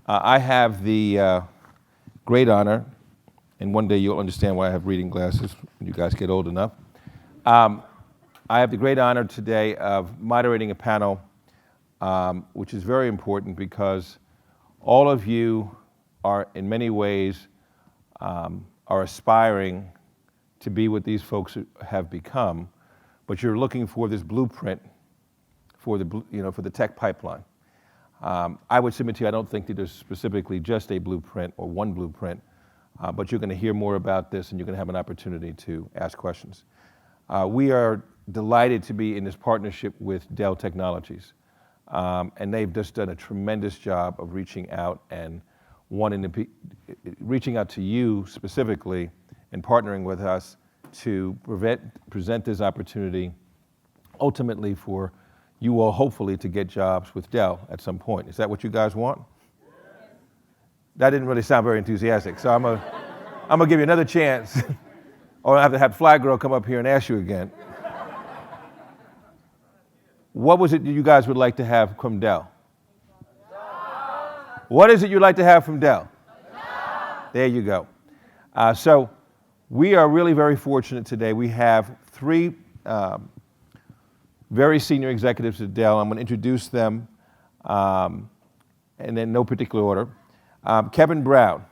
I have the great honor, and one day you'll understand why I have reading glasses when you guys get old enough. I have the great honor today of moderating a panel which is very important because all of you are in many ways are aspiring to be what these folks have become, but you're looking for this blueprint for the tech pipeline. I would submit to you, I don't think that there's specifically just a blueprint or one blueprint, but you're going to hear more about this and you're going to have an opportunity to ask questions. We are delighted to be in this partnership with Dell Technologies, and they've just done a tremendous job of reaching out and reaching out to you specifically and partnering with us to present this opportunity ultimately for you all hopefully to get jobs with Dell at some point. Is that what you guys want? That didn't really sound very enthusiastic, so I'm gonna give you another chance, or I have to have Fly Girl come up here and ask you again. What was it that you guys would like to have from Dell? What is it you'd like to have from Dell? There you go. So we are really very fortunate today. We have three very senior executives at Dell. I'm going to introduce them, and in no particular order. Kevin Brown.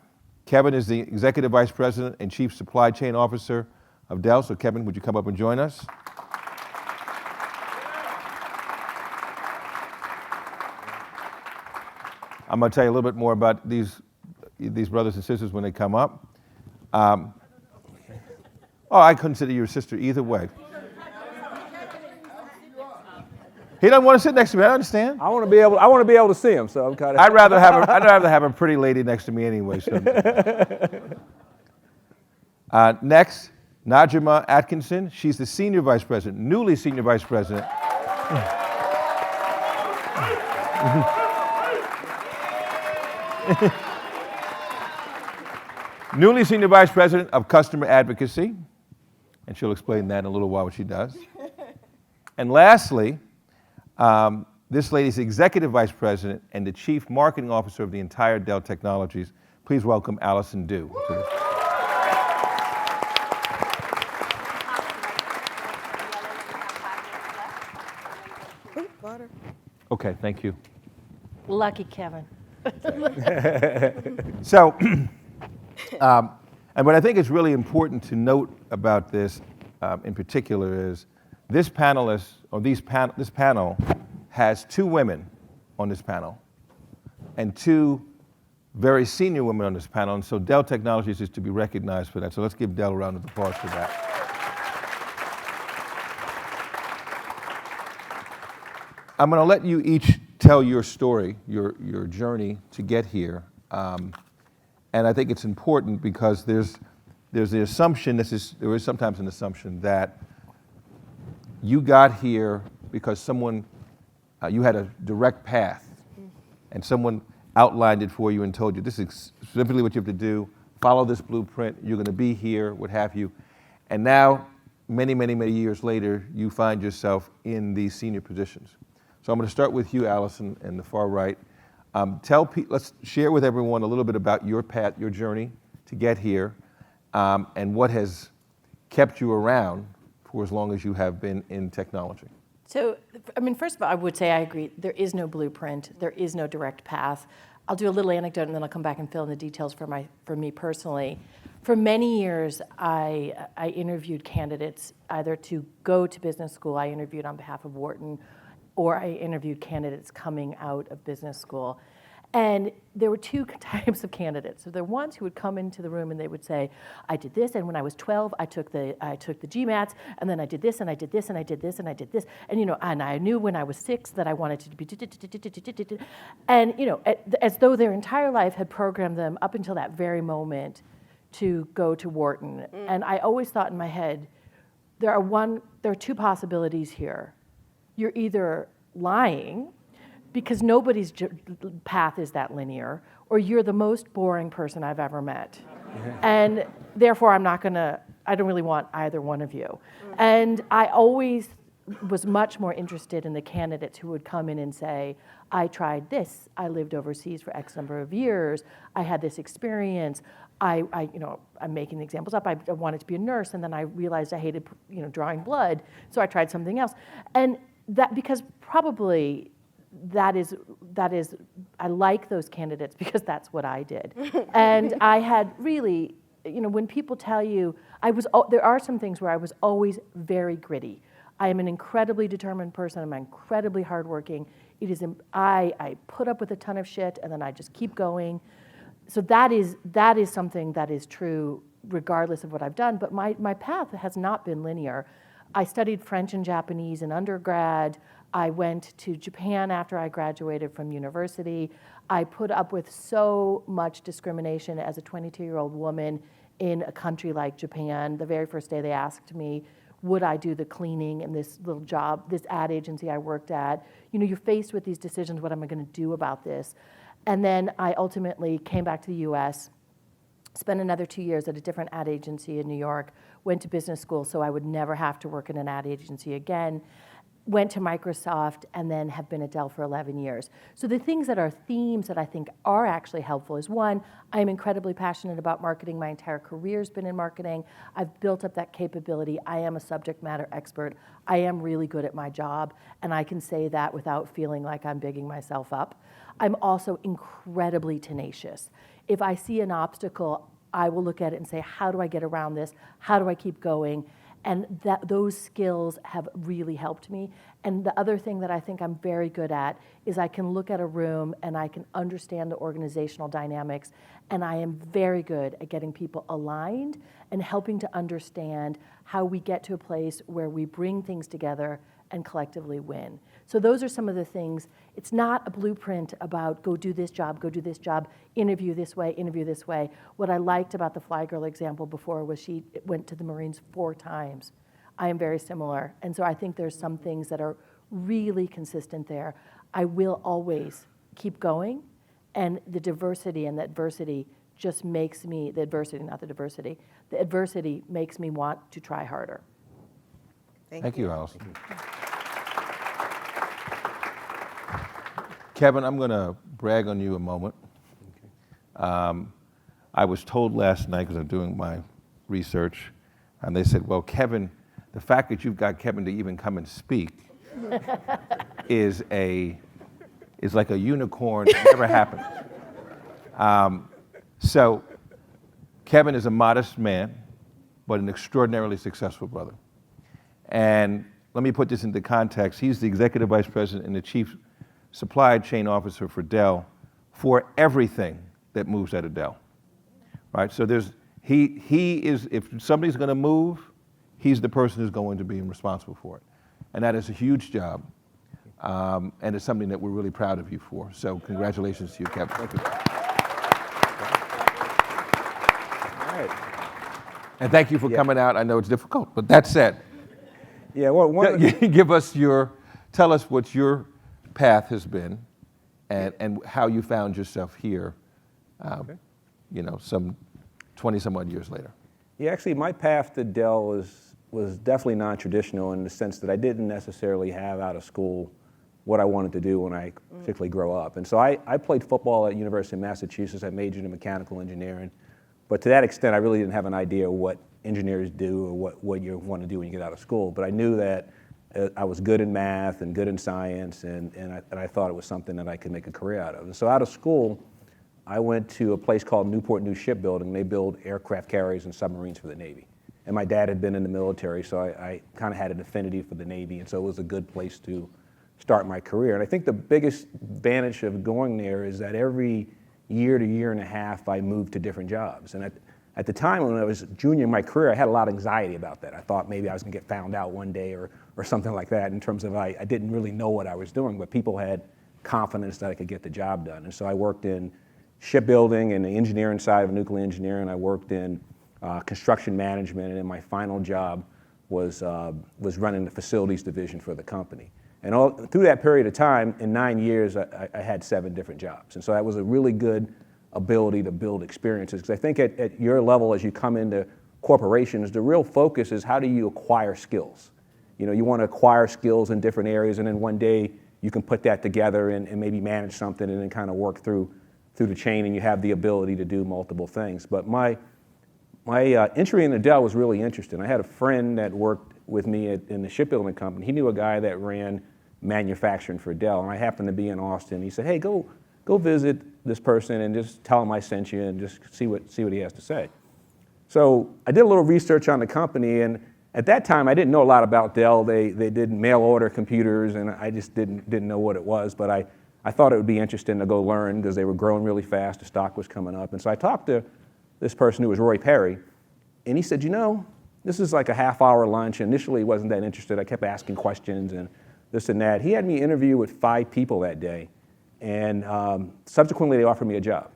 Kevin is the Executive Vice President and Chief Supply Chain Officer of Dell. So Kevin, would you come up and join us? I'm going to tell you a little bit more about these brothers and sisters when they come up. Oh, I consider you a sister either way. He doesn't want to sit next to me. I understand. I want to be able to see him. So I'm kind of. I'd rather have a pretty lady next to me anyway. So. Next, Najima Atkinson. She's the Senior Vice President, newly Senior Vice President. Newly Senior Vice President of Customer Advocacy, and she'll explain that in a little while what she does. And lastly, this lady's Executive Vice President and the Chief Marketing Officer of the entire Dell Technologies. Please welcome Allison Dew. Okay, thank you. Lucky Kevin. So, and what I think is really important to note about this in particular is this panel has two women on this panel and two very senior women on this panel, and so Dell Technologies is to be recognized for that. So let's give Dell a round of applause for that. I'm going to let you each tell your story, your journey to get here, and I think it's important because there's the assumption, there is sometimes an assumption that you got here because you had a direct path, and someone outlined it for you and told you this is specifically what you have to do, follow this blueprint, you're going to be here, what have you, and now, many, many, many years later, you find yourself in these senior positions. So I'm going to start with you, Allison, in the far right. Let's share with everyone a little bit about your path, your journey to get here, and what has kept you around for as long as you have been in technology. So, I mean, first of all, I would say I agree. There is no blueprint. There is no direct path. I'll do a little anecdote, and then I'll come back and fill in the details for me personally. For many years, I interviewed candidates either to go to business school. I interviewed on behalf of Wharton, or I interviewed candidates coming out of business school. And there were two types of candidates. So there were ones who would come into the room and they would say, I did this, and when I was 12, I took the GMATs, and then I did this, and I did this, and I did this, and I did this. And and I knew when I was 6 that I wanted to be, and as though their entire life had programmed them up until that very moment to go to Wharton. And I always thought in my head, there are two possibilities here. You're either lying, because nobody's path is that linear, or you're the most boring person I've ever met. And therefore, I don't really want either one of you. And I always was much more interested in the candidates who would come in and say, I tried this, I lived overseas for X number of years, I had this experience, I'm making the examples up, I wanted to be a nurse, and then I realized I hated, drawing blood, so I tried something else. And that, because probably that is, I like those candidates because that's what I did. And I had really, when people tell you, there are some things where I was always very gritty. I am an incredibly determined person. I'm incredibly hardworking. I put up with a ton of shit, and then I just keep going. So that is something that is true regardless of what I've done. But my path has not been linear. I studied French and Japanese in undergrad. I went to Japan after I graduated from university. I put up with so much discrimination as a 22-year-old woman in a country like Japan. The very first day they asked me, would I do the cleaning in this little job, this ad agency I worked at? You're faced with these decisions, what am I gonna do about this? And then I ultimately came back to the US, spent another 2 years at a different ad agency in New York, went to business school so I would never have to work in an ad agency again, went to Microsoft, and then have been at Dell for 11 years. So the things that are themes that I think are actually helpful is, one, I'm incredibly passionate about marketing. My entire career's been in marketing. I've built up that capability. I am a subject matter expert. I am really good at my job, and I can say that without feeling like I'm bigging myself up. I'm also incredibly tenacious. If I see an obstacle, I will look at it and say, how do I get around this? How do I keep going? And those skills have really helped me. And the other thing that I think I'm very good at is I can look at a room and I can understand the organizational dynamics, and I am very good at getting people aligned and helping to understand how we get to a place where we bring things together and collectively win. So those are some of the things. It's not a blueprint about go do this job, interview this way. What I liked about the Fly Girl example before was she went to the Marines 4 times. I am very similar. And so I think there's some things that are really consistent there. I will always keep going, and the diversity and the adversity just makes me, the adversity makes me want to try harder. Thank you, Allison. Kevin, I'm going to brag on you a moment. I was told last night, because I'm doing my research, and they said, well, Kevin, the fact that you've got Kevin to even come and speak is like a unicorn. It never happened. So Kevin is a modest man, but an extraordinarily successful brother. And let me put this into context. He's the executive vice president and the chief supply chain officer for Dell for everything that moves out of Dell, right? So he is, if somebody's gonna move, he's the person who's going to be responsible for it. And that is a huge job. And it's something that we're really proud of you for. So congratulations to you, Kevin. Thank you. All right. And thank you for coming out. I know it's difficult, but that said, Yeah, well, tell us what your path has been and how you found yourself here, some 20 some odd years later. Yeah, actually, my path to Dell was definitely non-traditional in the sense that I didn't necessarily have out of school what I wanted to do when I particularly grow up. And so I played football at University of Massachusetts. I majored in mechanical engineering. But to that extent, I really didn't have an idea what engineers do or what you want to do when you get out of school. But I knew that I was good in math and good in science, and I thought it was something that I could make a career out of. And so out of school, I went to a place called Newport News Shipbuilding. They build aircraft carriers and submarines for the Navy. And my dad had been in the military, so I kind of had an affinity for the Navy, and so it was a good place to start my career. And I think the biggest advantage of going there is that every year to year and a half, I moved to different jobs. And at the time when I was junior in my career, I had a lot of anxiety about that. I thought maybe I was gonna get found out one day or something like that, in terms of I didn't really know what I was doing, but people had confidence that I could get the job done. And so I worked in shipbuilding and the engineering side of nuclear engineering. I worked in construction management, and then my final job was running the facilities division for the company. And through that period of time, in 9 years, I had 7 different jobs. And so that was a really good ability to build experiences. Because I think at your level, as you come into corporations, the real focus is how do you acquire skills? you want to acquire skills in different areas, and then one day you can put that together and maybe manage something and then kind of work through the chain, and you have the ability to do multiple things. But my entry into Dell was really interesting. I had a friend that worked with me in the shipbuilding company. He knew a guy that ran manufacturing for Dell, and I happened to be in Austin. He said, hey, go visit this person and just tell him I sent you and just see what he has to say. So I did a little research on the company, and at that time I didn't know a lot about Dell. They did mail order computers, and I just didn't know what it was, but I thought it would be interesting to go learn because they were growing really fast, the stock was coming up. And so I talked to this person who was Roy Perry, and he said, this is like a half-hour lunch. Initially, he wasn't that interested. I kept asking questions and this and that. He had me interview with 5 people that day, and subsequently they offered me a job.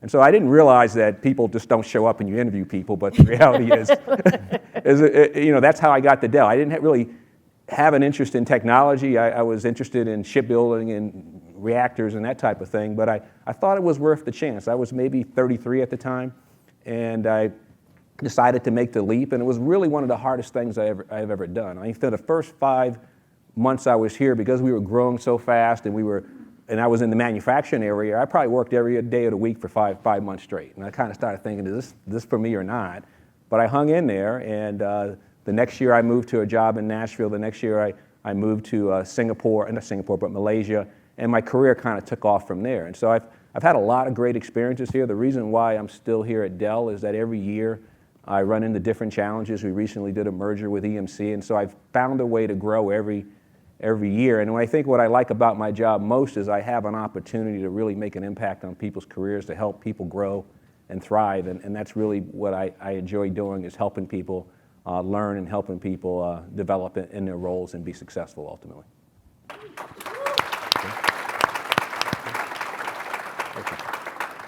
And so I didn't realize that people just don't show up and you interview people, but the reality is, that's how I got to Dell. I didn't really have an interest in technology. I was interested in shipbuilding and reactors and that type of thing, but I thought it was worth the chance. I was maybe 33 at the time, and I decided to make the leap, and it was really one of the hardest things I've ever done. I think for the first 5 months I was here, because we were growing so fast and I was in the manufacturing area, I probably worked every day of the week for five months straight. And I kind of started thinking, is this for me or not? But I hung in there, and the next year I moved to a job in Nashville. The next year I moved to not Singapore, but Malaysia, and my career kind of took off from there. And so I've had a lot of great experiences here. The reason why I'm still here at Dell is that every year I run into different challenges. We recently did a merger with EMC, and so I've found a way to grow every year. And I think what I like about my job most is I have an opportunity to really make an impact on people's careers, to help people grow and thrive. And that's really what I enjoy doing, is helping people learn and helping people develop in their roles and be successful ultimately.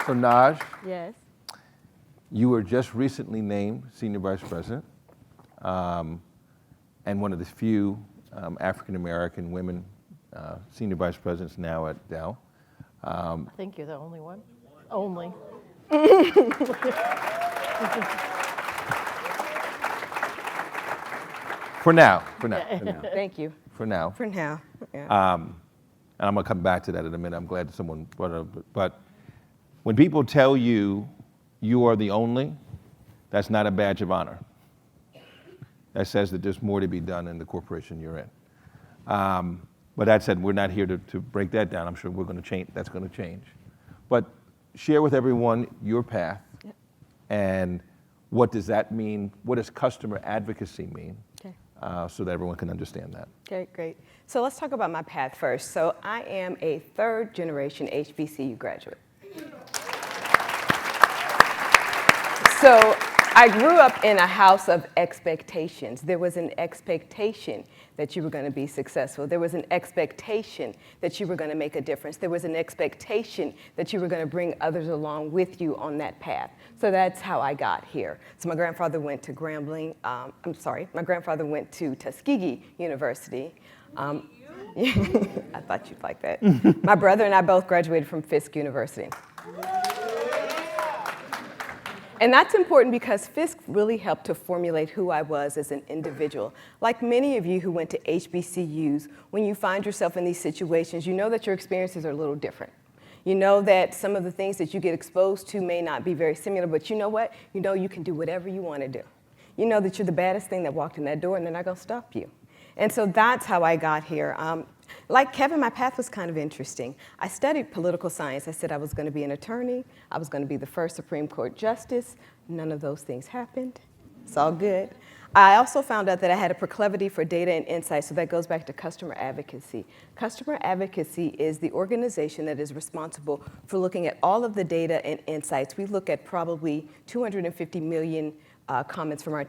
So Naj, Yes. you were just recently named Senior Vice President, and one of the few African-American women Senior Vice Presidents now at Dell. I think you're the only one. Only. For now. Thank you. For now. For now. Yeah. And I'm going to come back to that in a minute. I'm glad that someone brought it up. But when people tell you you are the only, that's not a badge of honor. That says that there's more to be done in the corporation you're in. But that said, we're not here to break that down. I'm sure we're going to change. That's going to change. But share with everyone your path, Yep. and what does that mean? What does customer advocacy mean? Okay. So that everyone can understand that. Okay, great. So let's talk about my path first. So I am a 3rd generation HBCU graduate. So I grew up in a house of expectations. There was an expectation that you were going to be successful. There was an expectation that you were going to make a difference. There was an expectation that you were going to bring others along with you on that path. So that's how I got here. So my grandfather went to my grandfather went to Tuskegee University. I thought you'd like that. My brother and I both graduated from Fisk University. And that's important because Fisk really helped to formulate who I was as an individual. Like many of you who went to HBCUs, when you find yourself in these situations, you know that your experiences are a little different. You know that some of the things that you get exposed to may not be very similar, but you know what? You know you can do whatever you want to do. You know that you're the baddest thing that walked in that door, and they're not going to stop you. And so that's how I got here. Like Kevin, my path was kind of interesting. I studied political science. I said I was going to be an attorney. I was going to be the first Supreme Court justice. None of those things happened. It's all good. I also found out that I had a proclivity for data and insight, so that goes back to customer advocacy. Customer advocacy is the organization that is responsible for looking at all of the data and insights. We look at probably 250 million comments from our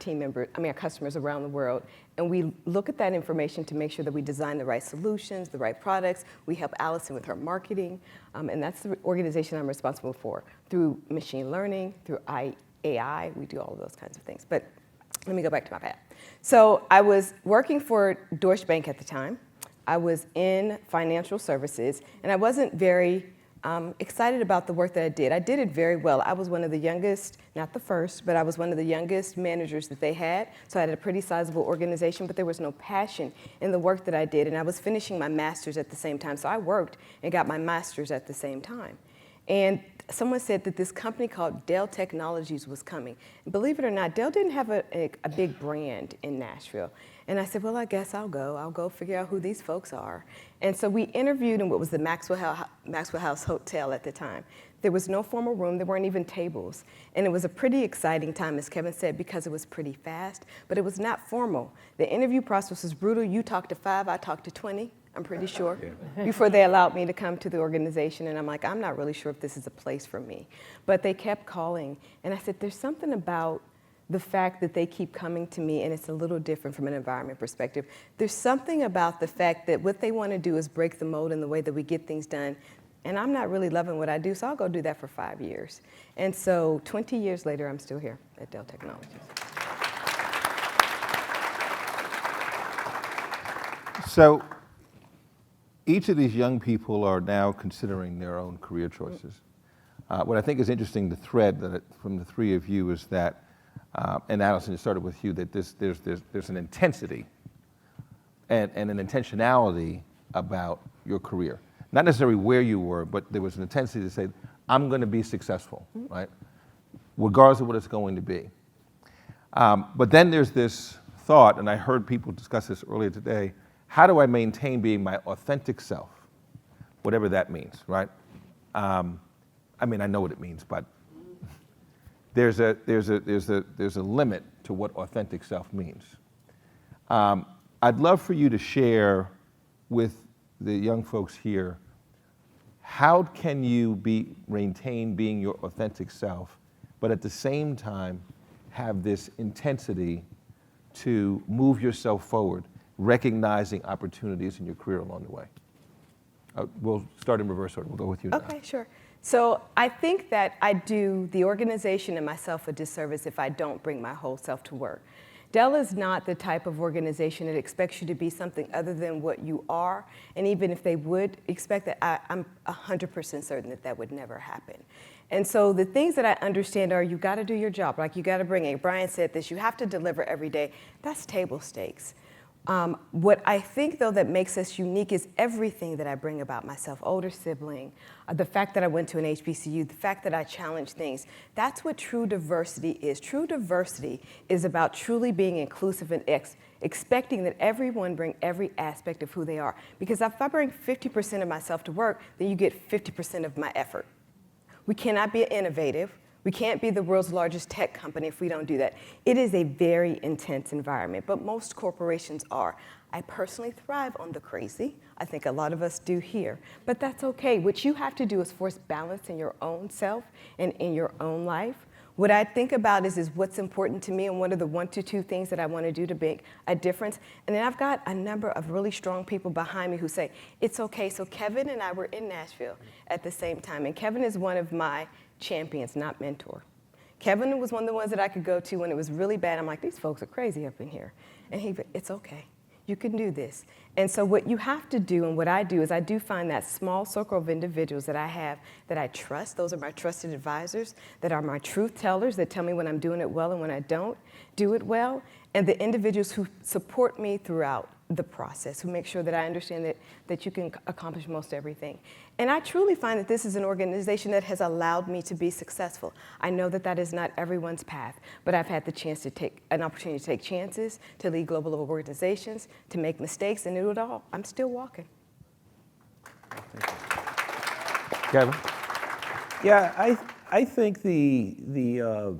our customers around the world. And we look at that information to make sure that we design the right solutions, the right products. We help Allison with her marketing. And that's the organization I'm responsible for. Through machine learning, through AI, we do all of those kinds of things. But let me go back to my path. So I was working for Deutsche Bank at the time. I was in financial services, and I wasn't very excited about the work that I did. I did it very well. I was one of the youngest, not the first, but I was one of the youngest managers that they had. So I had a pretty sizable organization, but there was no passion in the work that I did. And I was finishing my master's at the same time. So I worked and got my master's at the same time. And someone said that this company called Dell Technologies was coming. And believe it or not, Dell didn't have a big brand in Nashville. And I said, well, I guess I'll go. I'll go figure out who these folks are. And so we interviewed in what was the Maxwell House Hotel at the time. There was no formal room. There weren't even tables. And it was a pretty exciting time, as Kevin said, because it was pretty fast, but it was not formal. The interview process was brutal. You talked to 5, I talked to 20. I'm pretty sure, before they allowed me to come to the organization. And I'm like, I'm not really sure if this is a place for me. But they kept calling. And I said, there's something about the fact that they keep coming to me, and it's a little different from an environment perspective. There's something about the fact that what they want to do is break the mold in the way that we get things done. And I'm not really loving what I do, so I'll go do that for 5 years. And so 20 years later, I'm still here at Dell Technologies. So each of these young people are now considering their own career choices. What I think is interesting, the thread from the three of you is that, and Allison, it started with you, that there's an intensity and an intentionality about your career. Not necessarily where you were, but there was an intensity to say, I'm going to be successful, right? Regardless of what it's going to be. But then there's this thought, and I heard people discuss this earlier today, how do I maintain being my authentic self? Whatever that means, right? I mean, I know what it means, but there's a limit to what authentic self means. I'd love for you to share with the young folks here, how can you maintain being your authentic self, but at the same time have this intensity to move yourself forward, recognizing opportunities in your career along the way? We'll start in reverse order. We'll go with you now. Okay, sure. So I think that I do the organization and myself a disservice if I don't bring my whole self to work. Dell is not the type of organization that expects you to be something other than what you are. And even if they would expect that, I'm 100% certain that that would never happen. And so the things that I understand are you got to do your job. Like you got to bring it. Brian said this, you have to deliver every day. That's table stakes. What I think, though, that makes us unique is everything that I bring about myself, older sibling, the fact that I went to an HBCU, the fact that I challenge things. That's what true diversity is. True diversity is about truly being inclusive and expecting that everyone bring every aspect of who they are. Because if I bring 50% of myself to work, then you get 50% of my effort. We cannot be innovative. We can't be the world's largest tech company if we don't do that. It is a very intense environment, but most corporations are. I personally thrive on the crazy. I think a lot of us do here, but that's okay. What you have to do is force balance in your own self and in your own life. What I think about is what's important to me and what are the 1 to 2 things that I want to do to make a difference. And then I've got a number of really strong people behind me who say, it's okay. So Kevin and I were in Nashville at the same time, and Kevin is one of my champions, not mentor. Kevin was one of the ones that I could go to when it was really bad. I'm like, these folks are crazy up in here. And it's okay. You can do this. And so what you have to do, and what I do, is I do find that small circle of individuals that I have that I trust. Those are my trusted advisors, that are my truth tellers, that tell me when I'm doing it well and when I don't do it well. And the individuals who support me throughout the process, who make sure that I understand that you can accomplish most everything. And I truly find that this is an organization that has allowed me to be successful. I know that that is not everyone's path, but I've had the chance to take an opportunity to take chances, to lead global organizations, to make mistakes, and do it all. I'm still walking. Kevin? Yeah, I think the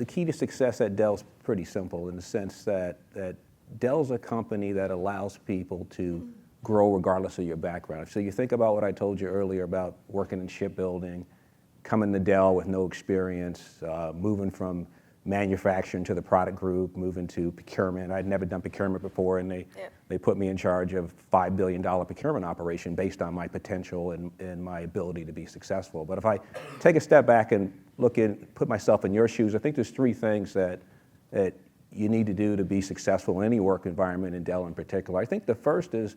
key to success at Dell is pretty simple in the sense that Dell's a company that allows people to grow regardless of your background. So you think about what I told you earlier about working in shipbuilding, coming to Dell with no experience, moving from manufacturing to the product group, moving to procurement. I'd never done procurement before, and they put me in charge of $5 billion procurement operation based on my potential and my ability to be successful. But if I take a step back and put myself in your shoes, I think there's 3 things that you need to do to be successful in any work environment, in Dell in particular. I think the first is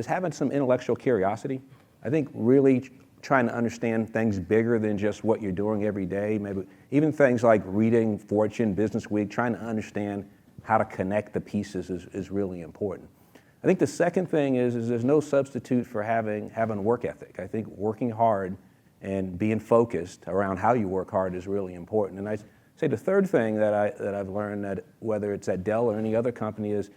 having some intellectual curiosity. I think really trying to understand things bigger than just what you're doing every day. Maybe even things like reading Fortune, Business Week, trying to understand how to connect the pieces is really important. I think the second thing is there's no substitute for having work ethic. I think working hard and being focused around how you work hard is really important. And I say the third thing that I've learned, that whether it's at Dell or any other company, is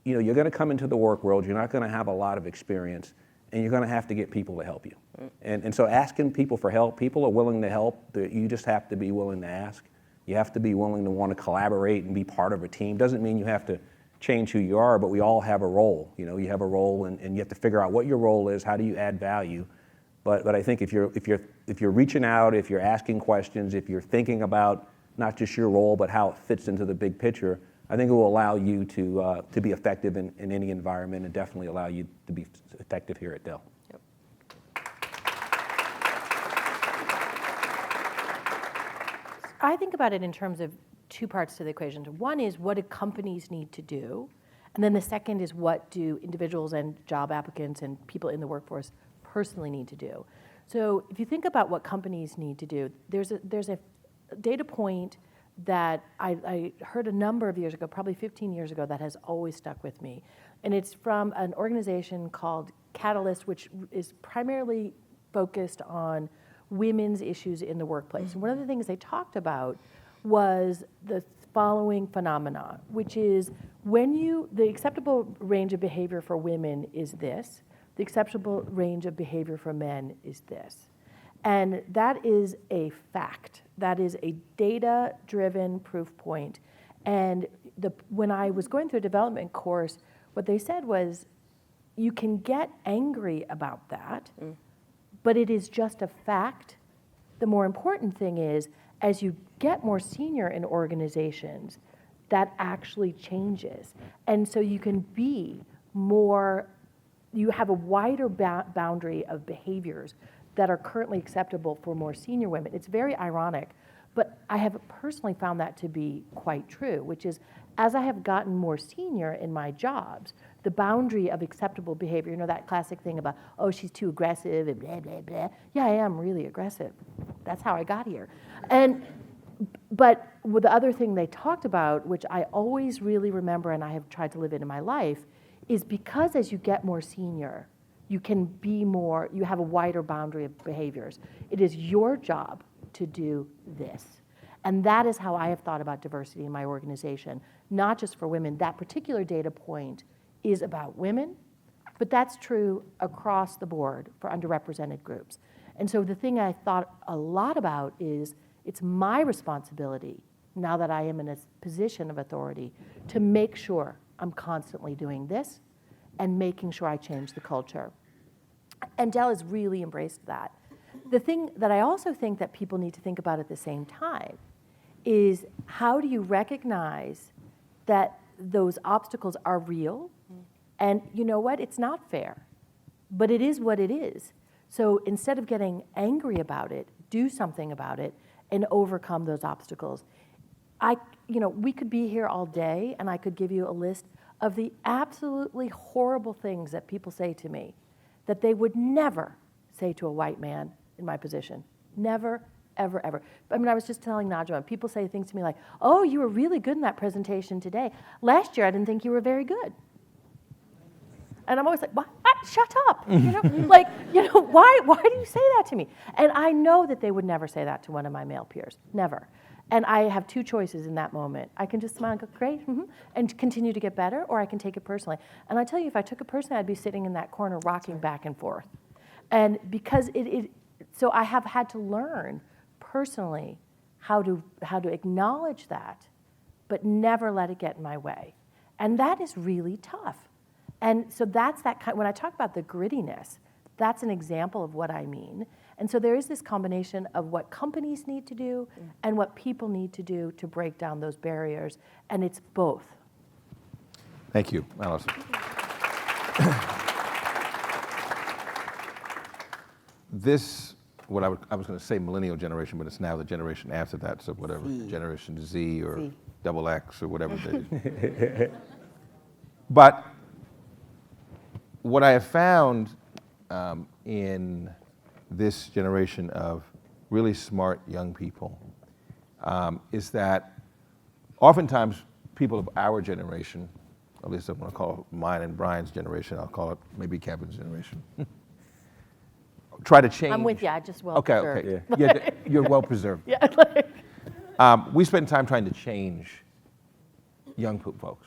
you're going to come into the work world, you're not going to have a lot of experience, and you're going to have to get people to help you. And so asking people for help, people are willing to help. You just have to be willing to ask. You have to be willing to want to collaborate and be part of a team. Doesn't mean you have to change who you are, but we all have a role. You have a role, and you have to figure out what your role is. How do you add value? But I think if you're reaching out, if you're asking questions, if you're thinking about not just your role, but how it fits into the big picture, I think it will allow you to be effective in any environment, and definitely allow you to be effective here at Dell. Yep. I think about it in terms of two parts to the equation. One is, what do companies need to do? And then the second is, what do individuals and job applicants and people in the workforce personally need to do? So if you think about what companies need to do, there's a data point that I heard a number of years ago, probably 15 years ago, that has always stuck with me. And it's from an organization called Catalyst, which is primarily focused on women's issues in the workplace. And one of the things they talked about was the following phenomena, which is the acceptable range of behavior for women is this, the acceptable range of behavior for men is this. And that is a fact. That is a data-driven proof point. And when I was going through a development course, what they said was, you can get angry about that, but it is just a fact. The more important thing is, as you get more senior in organizations, that actually changes. And so you can be more, you have a wider boundary of behaviors that are currently acceptable for more senior women. It's very ironic, but I have personally found that to be quite true, which is, as I have gotten more senior in my jobs, the boundary of acceptable behavior, that classic thing about, oh, she's too aggressive and blah, blah, blah. Yeah, I am really aggressive. That's how I got here. But the other thing they talked about, which I always really remember and I have tried to live it in my life, is because as you get more senior, you have a wider boundary of behaviors. It is your job to do this. And that is how I have thought about diversity in my organization, not just for women. That particular data point is about women, but that's true across the board for underrepresented groups. And so the thing I thought a lot about is, it's my responsibility, now that I am in a position of authority, to make sure I'm constantly doing this and making sure I change the culture. And Dell has really embraced that. The thing that I also think that people need to think about at the same time is, how do you recognize that those obstacles are real? And you know what? It's not fair, but it is what it is. So instead of getting angry about it, do something about it and overcome those obstacles. We could be here all day, and I could give you a list of the absolutely horrible things that people say to me that they would never say to a white man in my position. Never, ever, ever. I was just telling Najma, people say things to me like, oh, you were really good in that presentation today. Last year, I didn't think you were very good. And I'm always like, what? Shut up. Why do you say that to me? And I know that they would never say that to one of my male peers, never. And I have two choices in that moment. I can just smile and go, great, and continue to get better, or I can take it personally. And I tell you, if I took it personally, I'd be sitting in that corner rocking back and forth. And because so I have had to learn personally how to acknowledge that, but never let it get in my way. And that is really tough. And so that's that kind, when I talk about the grittiness, that's an example of what I mean. And so there is this combination of what companies need to do and what people need to do to break down those barriers, and it's both. Thank you, Allison. I was going to say millennial generation, but it's now the generation after that, so whatever, Generation Z or double X or whatever it is. But what I have found in this generation of really smart young people is that oftentimes people of our generation, at least I'm going to call it mine and Brian's generation, I'll call it maybe Kevin's generation, try to change. I'm with you. I just well Okay, preserved. okay. Yeah, you're well preserved. Yeah, like, We spend time trying to change young folks.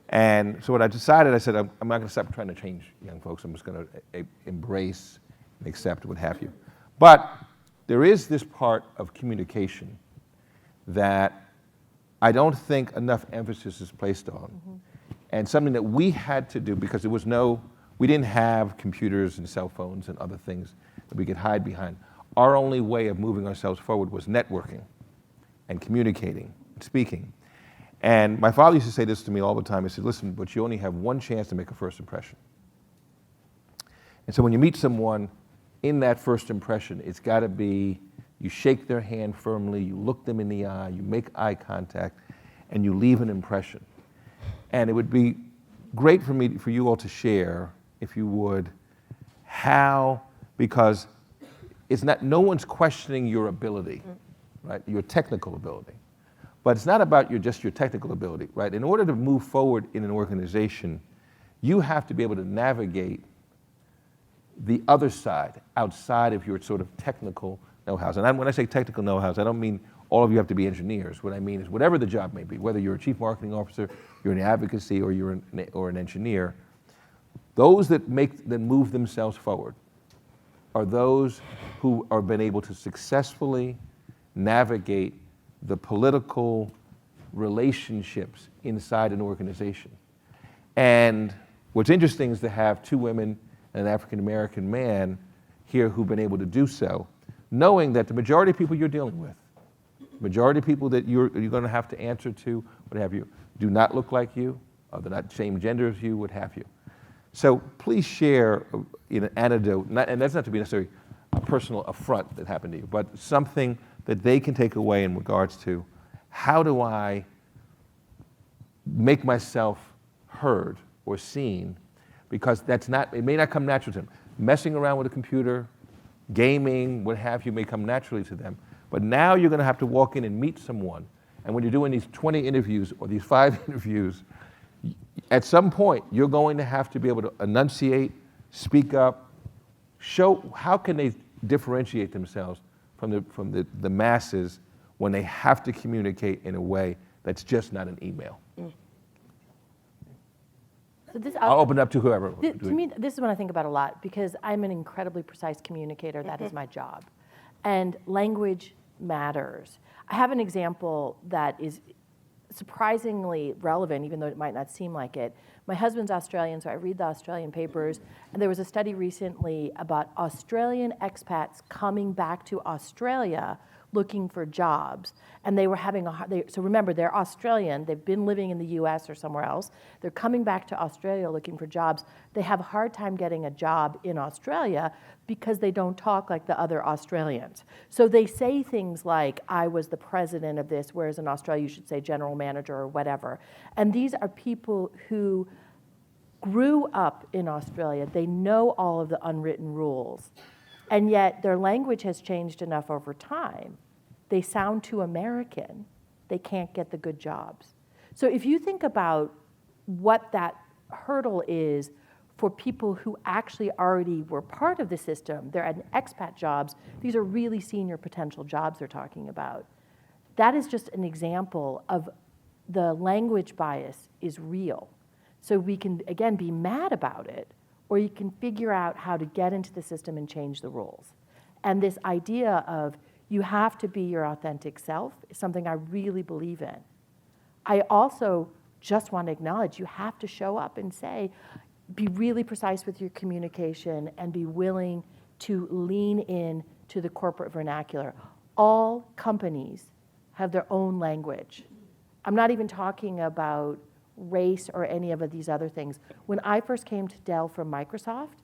And so what I decided, I said, I'm not going to stop trying to change young folks. I'm just going to embrace and accept what have you. But there is this part of communication that I don't think enough emphasis is placed on. Mm-hmm. And something that we had to do because we didn't have computers and cell phones and other things that we could hide behind. Our only way of moving ourselves forward was networking and communicating and speaking. And my father used to say this to me all the time. He said, listen, but you only have one chance to make a first impression. And so when you meet someone, in that first impression, it's got to be, you shake their hand firmly, you look them in the eye, you make eye contact, and you leave an impression. And it would be great for you all to share, if you would, how, because no one's questioning your ability, right? Your technical ability. But it's not about just your technical ability, right? In order to move forward in an organization, you have to be able to navigate the other side, outside of your sort of technical know-hows. And when I say technical know-hows, I don't mean all of you have to be engineers. What I mean is whatever the job may be, whether you're a chief marketing officer, you're in advocacy, or you're an engineer, those that move themselves forward are those who have been able to successfully navigate the political relationships inside an organization. And what's interesting is to have two women and an African-American man here who've been able to do so, knowing that the majority of people you're dealing with, majority of people that you're going to have to answer to, what have you, do not look like you, or they're not the same gender as you, what have you. So please share an anecdote, and that's not to be necessarily a personal affront that happened to you, but something that they can take away in regards to how do I make myself heard or seen, because it may not come natural to them. Messing around with a computer, gaming, what have you, may come naturally to them. But now you're going to have to walk in and meet someone. And when you're doing these 20 interviews or these 5 interviews, at some point you're going to have to be able to enunciate, speak up, show how can they differentiate themselves from the masses when they have to communicate in a way that's just not an email. so I'll open it up to whoever. To me, this is what I think about a lot, because I'm an incredibly precise communicator. That is my job. And language matters. I have an example that is surprisingly relevant, even though it might not seem like it. My husband's Australian, so I read the Australian papers, and there was a study recently about Australian expats coming back to Australia looking for jobs, and they were having so remember, they're Australian, they've been living in the US or somewhere else, they're coming back to Australia looking for jobs. They have a hard time getting a job in Australia because they don't talk like the other Australians. So they say things like, I was the president of this, whereas in Australia you should say general manager or whatever. And these are people who grew up in Australia. They know all of the unwritten rules, and yet their language has changed enough over time. They sound too American. They can't get the good jobs. So if you think about what that hurdle is for people who actually already were part of the system, they're at expat jobs, these are really senior potential jobs they're talking about. That is just an example of the language bias is real. So we can, again, be mad about it, or you can figure out how to get into the system and change the rules. And this idea of you have to be your authentic self is something I really believe in. I also just want to acknowledge you have to show up and say, be really precise with your communication and be willing to lean in to the corporate vernacular. All companies have their own language. I'm not even talking about race or any of these other things. When I first came to Dell from Microsoft,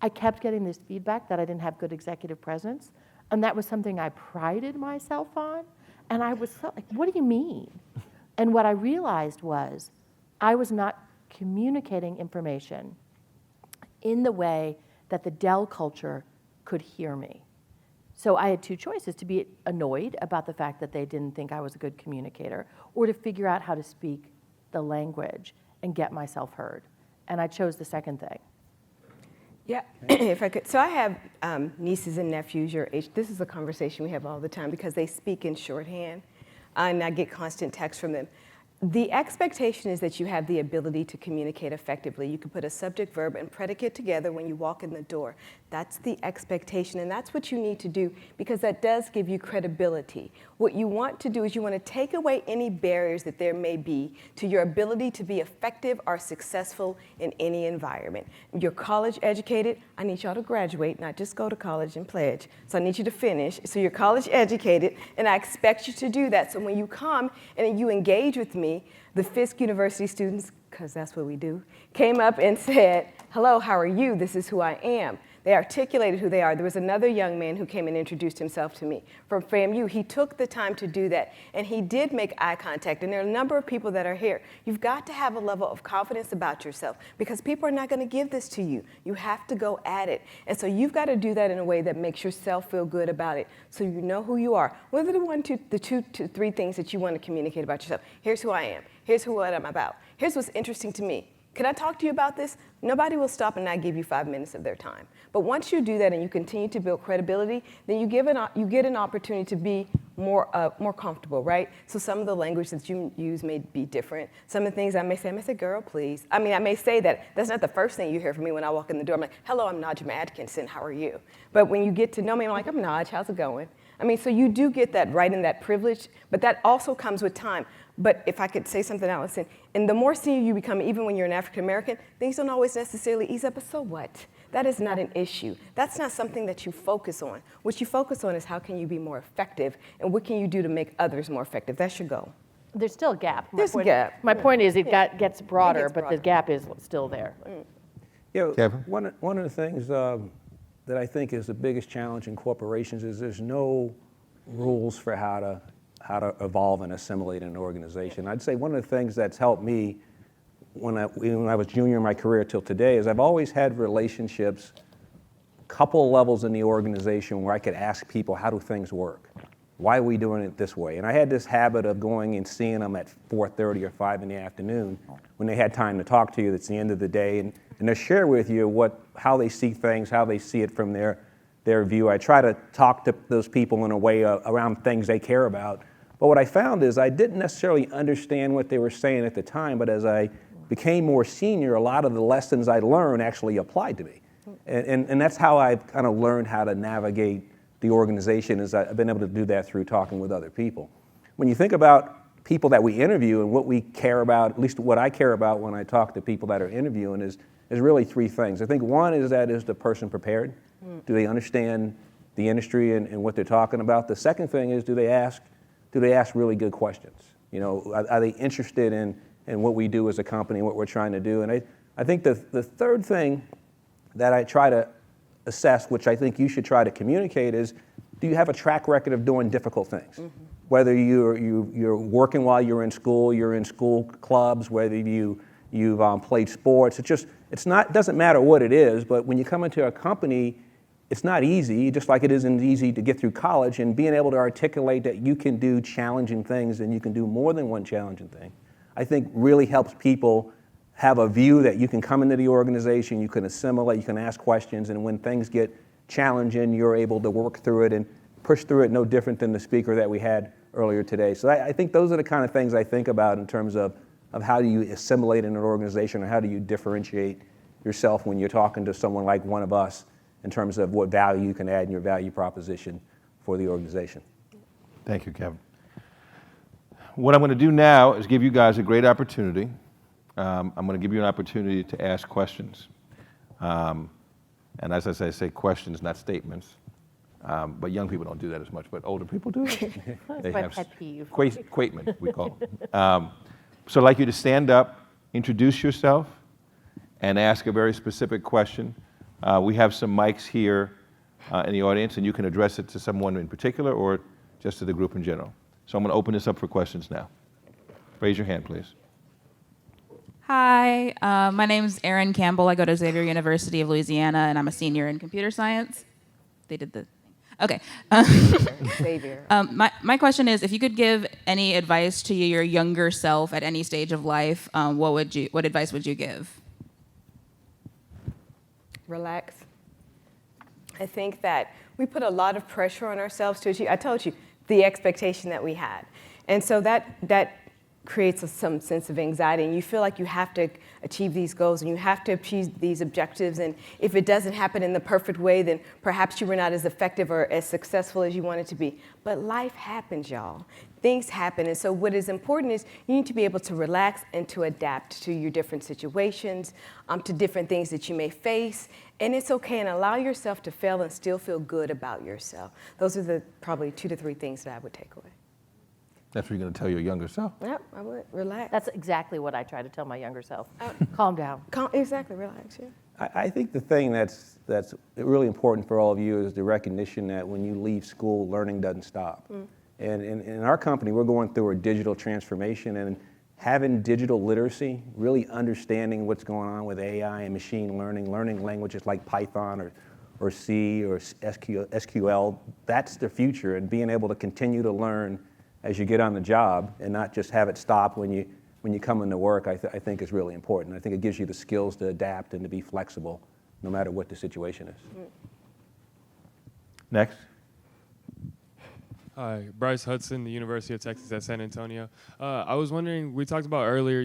I kept getting this feedback that I didn't have good executive presence, and that was something I prided myself on, and I was so like, what do you mean? And what I realized was I was not communicating information in the way that the Dell culture could hear me. So I had two choices: to be annoyed about the fact that they didn't think I was a good communicator, or to figure out how to speak the language and get myself heard. And I chose the second thing. Yeah, if I could. So I have nieces and nephews your age. This is a conversation we have all the time because they speak in shorthand, and I get constant texts from them. The expectation is that you have the ability to communicate effectively. You can put a subject, verb, and predicate together when you walk in the door. That's the expectation, and that's what you need to do because that does give you credibility. What you want to do is you want to take away any barriers that there may be to your ability to be effective or successful in any environment. You're college educated. I need y'all to graduate, not just go to college and pledge. So I need you to finish. So you're college educated, and I expect you to do that. So when you come and you engage with me, the Fisk University students, because that's what we do, came up and said, hello, how are you? This is who I am. They articulated who they are. There was another young man who came and introduced himself to me from FAMU. He took the time to do that, and he did make eye contact. And there are a number of people that are here. You've got to have a level of confidence about yourself because people are not going to give this to you. You have to go at it. And so you've got to do that in a way that makes yourself feel good about it so you know who you are. What are the two to three things that you want to communicate about yourself? Here's who I am. Here's what I'm about. Here's what's interesting to me. Can I talk to you about this? Nobody will stop and not give you 5 minutes of their time. But once you do that and you continue to build credibility, then you get an opportunity to be more comfortable, right? So some of the language that you use may be different. Some of the things I may say, girl, please. I may say that. That's not the first thing you hear from me when I walk in the door. I'm like, hello, I'm Najma Atkinson. How are you? But when you get to know me, I'm like, I'm Naj. How's it going? So you do get that right and that privilege, but that also comes with time. But if I could say something, Allison, and the more senior you become, even when you're an African American, things don't always necessarily ease up, but so what? That is not an issue. That's not something that you focus on. What you focus on is how can you be more effective, and what can you do to make others more effective? That's your goal. There's still a gap. There's a gap. My point is gets broader, but the broader. gap is still there. Kevin? One of the things that I think is the biggest challenge in corporations is there's no rules for how to evolve and assimilate an organization. I'd say one of the things that's helped me when I was junior in my career till today is I've always had relationships, couple of levels in the organization where I could ask people, how do things work? Why are we doing it this way? And I had this habit of going and seeing them at 4:30 or 5 in the afternoon when they had time to talk to you. That's the end of the day, and they'll share with you how they see things, how they see it from their view. I try to talk to those people in a way around things they care about. But what I found is I didn't necessarily understand what they were saying at the time, but as I became more senior, a lot of the lessons I learned actually applied to me. And that's how I've kind of learned how to navigate the organization, is I've been able to do that through talking with other people. When you think about people that we interview and what we care about, at least what I care about when I talk to people that are interviewing is really three things. I think one is the person prepared? Do they understand the industry and what they're talking about? The second thing is, do they ask really good questions? Are they interested in what we do as a company, what we're trying to do? And I think the third thing that I try to assess, which I think you should try to communicate, is do you have a track record of doing difficult things? Mm-hmm. Whether you're working while you're in school clubs, whether you've played sports, it doesn't matter what it is, but when you come into a company, it's not easy, just like it isn't easy to get through college, and being able to articulate that you can do challenging things and you can do more than one challenging thing, I think really helps people have a view that you can come into the organization, you can assimilate, you can ask questions, and when things get challenging, you're able to work through it and push through it, no different than the speaker that we had earlier today. So I think those are the kind of things I think about in terms of how do you assimilate in an organization, or how do you differentiate yourself when you're talking to someone like one of us in terms of what value you can add in your value proposition for the organization. Thank you, Kevin. What I'm going to do now is give you guys a great opportunity. I'm going to give you an opportunity to ask questions. And as I say questions, not statements. But young people don't do that as much, but older people do. That's my pet peeve. Quaitment, we call them. So I'd like you to stand up, introduce yourself, and ask a very specific question. We have some mics here in the audience, and you can address it to someone in particular or just to the group in general. So I'm going to open this up for questions now. Raise your hand, please. Hi, my name is Erin Campbell. I go to Xavier University of Louisiana, and I'm a senior in computer science. they did the. Okay. Xavier. My question is, if you could give any advice to your younger self at any stage of life, what advice would you give? Relax. I think that we put a lot of pressure on ourselves to achieve. I told you the expectation that we had, and so that creates some sense of anxiety, and you feel like you have to achieve these goals and you have to achieve these objectives, and if it doesn't happen in the perfect way, then perhaps you were not as effective or as successful as you wanted to be. But life happens, y'all. Things happen, and so what is important is you need to be able to relax and to adapt to your different situations, to different things that you may face, and it's okay, and allow yourself to fail and still feel good about yourself. Those are the probably 2 to 3 things that I would take away. That's what you're going to tell your younger self. Yep, I would. Relax. That's exactly what I try to tell my younger self. Calm down. Exactly, relax, yeah. I think the thing that's really important for all of you is the recognition that when you leave school, learning doesn't stop. And in our company, we're going through a digital transformation, and having digital literacy, really understanding what's going on with AI and machine learning, learning languages like Python or C or SQL, that's the future, and being able to continue to learn as you get on the job and not just have it stop when you come into work, I think is really important. I think it gives you the skills to adapt and to be flexible no matter what the situation is. Next. Hi, Bryce Hudson, the University of Texas at San Antonio. I was wondering, we talked about earlier,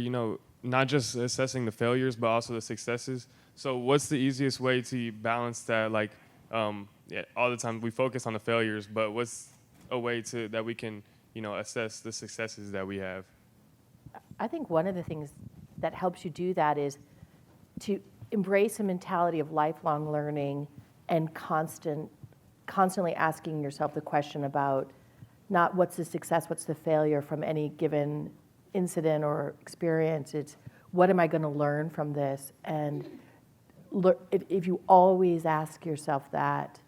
not just assessing the failures, but also the successes. So what's the easiest way to balance that? Like, all the time we focus on the failures, but what's a way that we can, assess the successes that we have? I think one of the things that helps you do that is to embrace a mentality of lifelong learning and constantly asking yourself the question about not what's the success, what's the failure from any given incident or experience. It's what am I going to learn from this? And if you always ask yourself that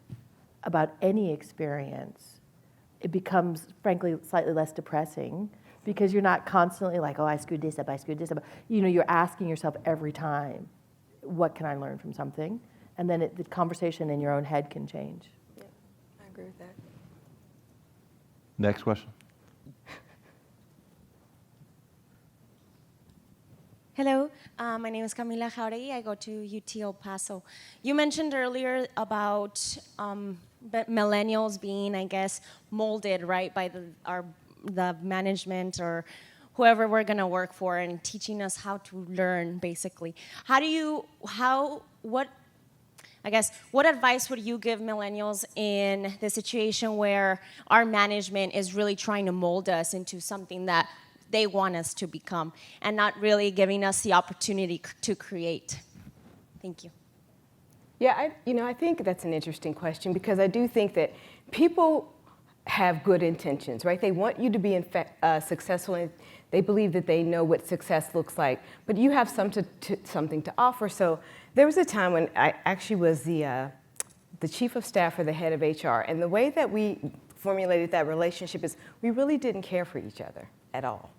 about any experience, it becomes, frankly, slightly less depressing because you're not constantly like, oh, I screwed this up. You're asking yourself every time, what can I learn from something? And then the conversation in your own head can change. Yeah, I agree with that. Next question. Hello, my name is Camila Jauregui. I go to UT El Paso. You mentioned earlier about millennials being, I guess, molded, right, by the management or whoever we're going to work for and teaching us how to learn, basically. What advice would you give millennials in the situation where our management is really trying to mold us into something that they want us to become and not really giving us the opportunity to create? Thank you. Yeah, I think that's an interesting question because I do think that people have good intentions, right? They want you to be successful, and they believe that they know what success looks like, but you have something to offer. So there was a time when I actually was the chief of staff or the head of HR, and the way that we formulated that relationship is we really didn't care for each other at all.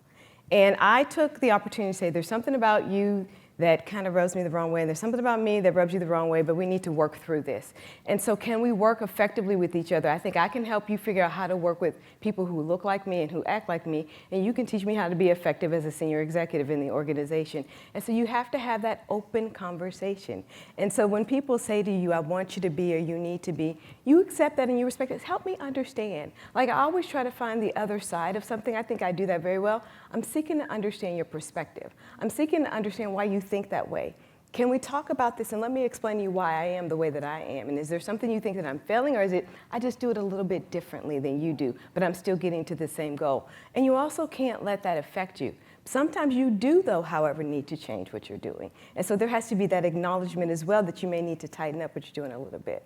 And I took the opportunity to say, there's something about you that kind of rubs me the wrong way, and there's something about me that rubs you the wrong way, but we need to work through this. And so can we work effectively with each other? I think I can help you figure out how to work with people who look like me and who act like me, and you can teach me how to be effective as a senior executive in the organization. And so you have to have that open conversation. And so when people say to you, I want you to be or you need to be, you accept that and you respect it. Help me understand. Like I always try to find the other side of something. I think I do that very well. I'm seeking to understand your perspective. I'm seeking to understand why you think that way. Can we talk about this and let me explain to you why I am the way that I am? And is there something you think that I'm failing, or is it I just do it a little bit differently than you do, but I'm still getting to the same goal? And you also can't let that affect you. Sometimes you do, though, however, need to change what you're doing. And so there has to be that acknowledgement as well that you may need to tighten up what you're doing a little bit.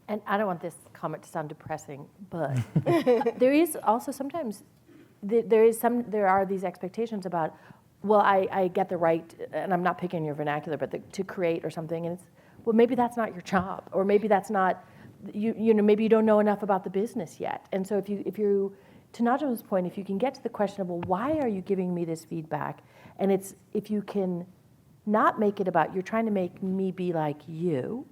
And I don't want this comment to sound depressing, but there is also sometimes there are these expectations about, well, I get the right, and I'm not picking your vernacular, but to create or something, and it's, well, maybe that's not your job, or maybe that's not, maybe you don't know enough about the business yet. And so if you, to Najma's point, if you can get to the question of, well, why are you giving me this feedback? And it's, if you can not make it about, you're trying to make me be like you,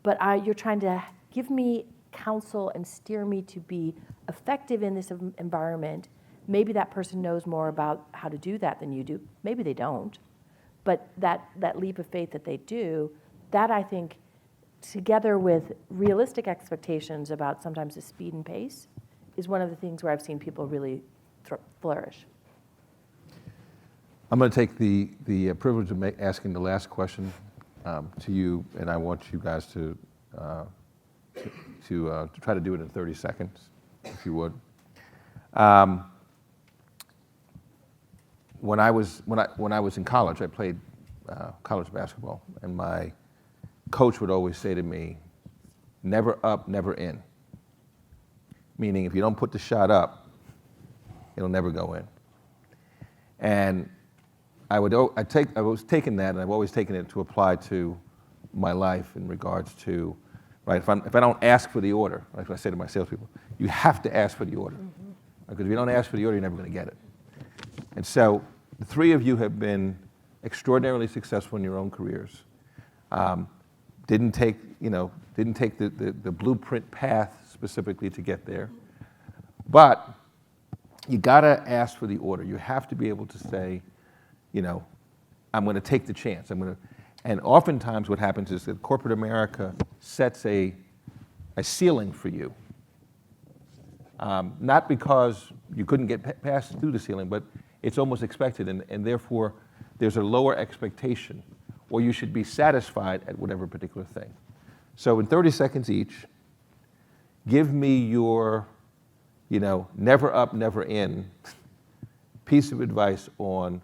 but you're trying to give me counsel and steer me to be effective in this environment. Maybe that person knows more about how to do that than you do. Maybe they don't. But that leap of faith that they do, that I think, together with realistic expectations about sometimes the speed and pace, is one of the things where I've seen people really flourish. I'm going to take the privilege of asking the last question to you, and I want you guys to try to do it in 30 seconds, if you would. When I was in college, I played college basketball, and my coach would always say to me, "Never up, never in." Meaning, if you don't put the shot up, it'll never go in. And I was taking that, and I've always taken it to apply to my life in regards to, right? If I don't ask for the order, like I say to my salespeople, you have to ask for the order, because if you don't ask for the order, you're never going to get it. And so, the three of you have been extraordinarily successful in your own careers. Didn't take the blueprint path specifically to get there, but you gotta ask for the order. You have to be able to say, I'm going to take the chance. And oftentimes what happens is that corporate America sets a ceiling for you. Not because you couldn't get past through the ceiling, but it's almost expected, and therefore there's a lower expectation, or you should be satisfied at whatever particular thing. So in 30 seconds each, give me your, never up, never in piece of advice on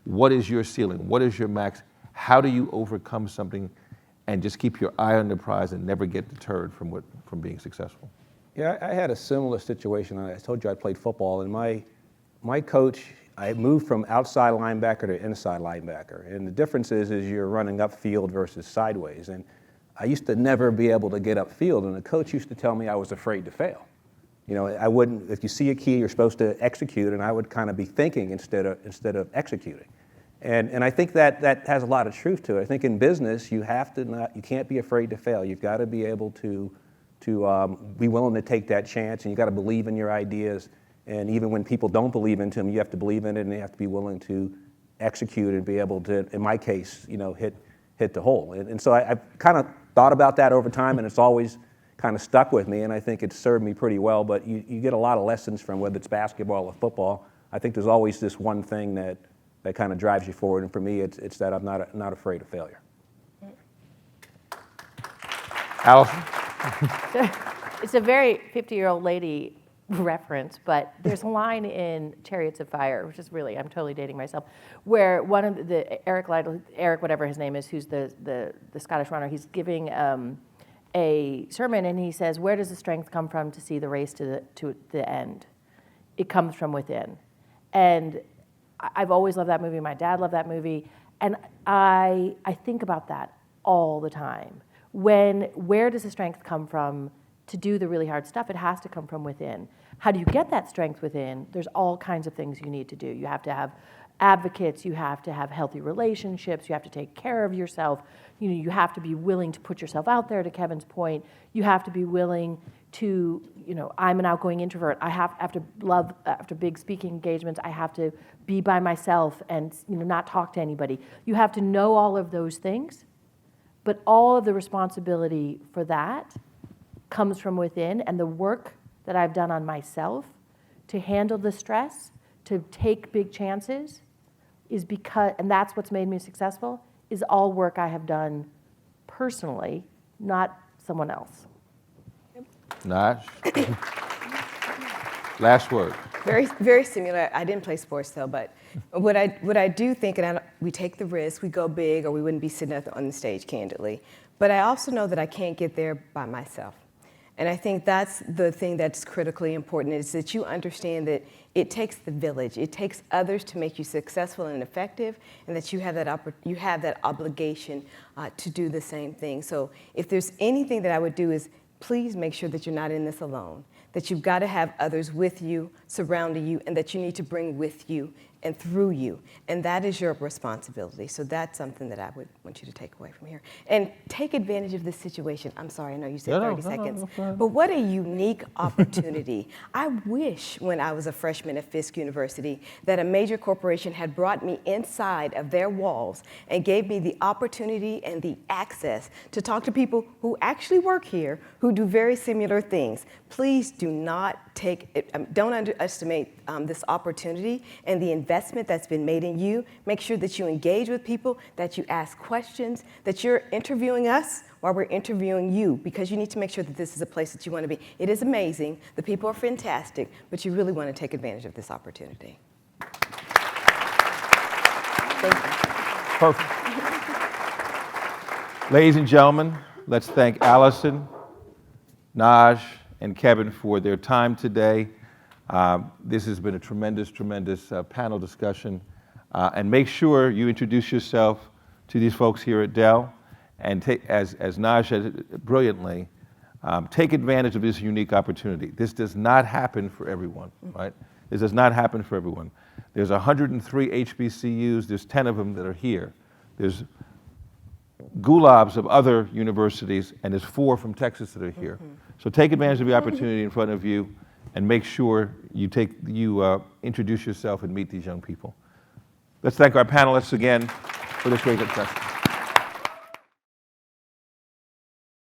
what is your ceiling, what is your max, how do you overcome something and just keep your eye on the prize and never get deterred from being successful. Yeah, I had a similar situation. I told you I played football, and my coach, I moved from outside linebacker to inside linebacker. And the difference is you're running upfield versus sideways. And I used to never be able to get upfield, and the coach used to tell me I was afraid to fail. I wouldn't, if you see a key, you're supposed to execute, and I would kind of be thinking instead of executing. And I think that has a lot of truth to it. I think in business, you can't be afraid to fail. You've got to be able to be willing to take that chance, and you got to believe in your ideas. And even when people don't believe into them, you have to believe in it, and you have to be willing to execute and be able to, in my case, hit the hole. And so I've kind of thought about that over time, and it's always kind of stuck with me, and I think it's served me pretty well. But you get a lot of lessons from whether it's basketball or football. I think there's always this one thing that kind of drives you forward, and for me, it's that I'm not afraid of failure. Allison? It's a very 50-year-old lady reference, but there's a line in Chariots of Fire, which is really, I'm totally dating myself, where one of Eric Liddell, whatever his name is, who's the Scottish runner, he's giving a sermon, and he says, where does the strength come from to see the race to the end? It comes from within. And I've always loved that movie. My dad loved that movie. And I think about that all the time. Where does the strength come from to do the really hard stuff? It has to come from within. How do you get that strength within? There's all kinds of things you need to do. You have to have advocates. You have to have healthy relationships. You have to take care of yourself. You have to be willing to put yourself out there, to Kevin's point. You have to be willing to, I'm an outgoing introvert. I have after big speaking engagements, I have to be by myself and not talk to anybody. You have to know all of those things, but all of the responsibility for that comes from within, and the work that I've done on myself to handle the stress, to take big chances, is because, and that's what's made me successful, is all work I have done personally, not someone else. Nash? Last word. Very, very similar. I didn't play sports though, but what I do think, and we take the risk, we go big, or we wouldn't be sitting on the stage, candidly. But I also know that I can't get there by myself. And I think that's the thing that's critically important, is that you understand that it takes the village. It takes others to make you successful and effective, and that you have that obligation to do the same thing. So if there's anything that I would do, is please make sure that you're not in this alone, that you've got to have others with you, surrounding you, and that you need to bring with you and through you. And that is your responsibility. So that's something that I would want you to take away from here. And take advantage of this situation. I'm sorry, I know you said 30 seconds. But what a unique opportunity. I wish when I was a freshman at Fisk University that a major corporation had brought me inside of their walls and gave me the opportunity and the access to talk to people who actually work here, who do very similar things. Please do not don't underestimate this opportunity and the investment that's been made in you. Make sure that you engage with people, that you ask questions, that you're interviewing us while we're interviewing you, because you need to make sure that this is a place that you want to be. It is amazing. The people are fantastic, but you really want to take advantage of this opportunity. Thank you. Perfect. Ladies and gentlemen, let's thank Allison, Naj, and Kevin for their time today. This has been a tremendous panel discussion. And make sure you introduce yourself to these folks here at Dell. And as Naj said brilliantly, take advantage of this unique opportunity. This does not happen for everyone, right? This does not happen for everyone. There's 103 HBCUs, there's 10 of them that are here. There's gulabs of other universities, and there's 4 from Texas that are here. So take advantage of the opportunity in front of you, and make sure you introduce yourself and meet these young people. Let's thank our panelists again for this great discussion.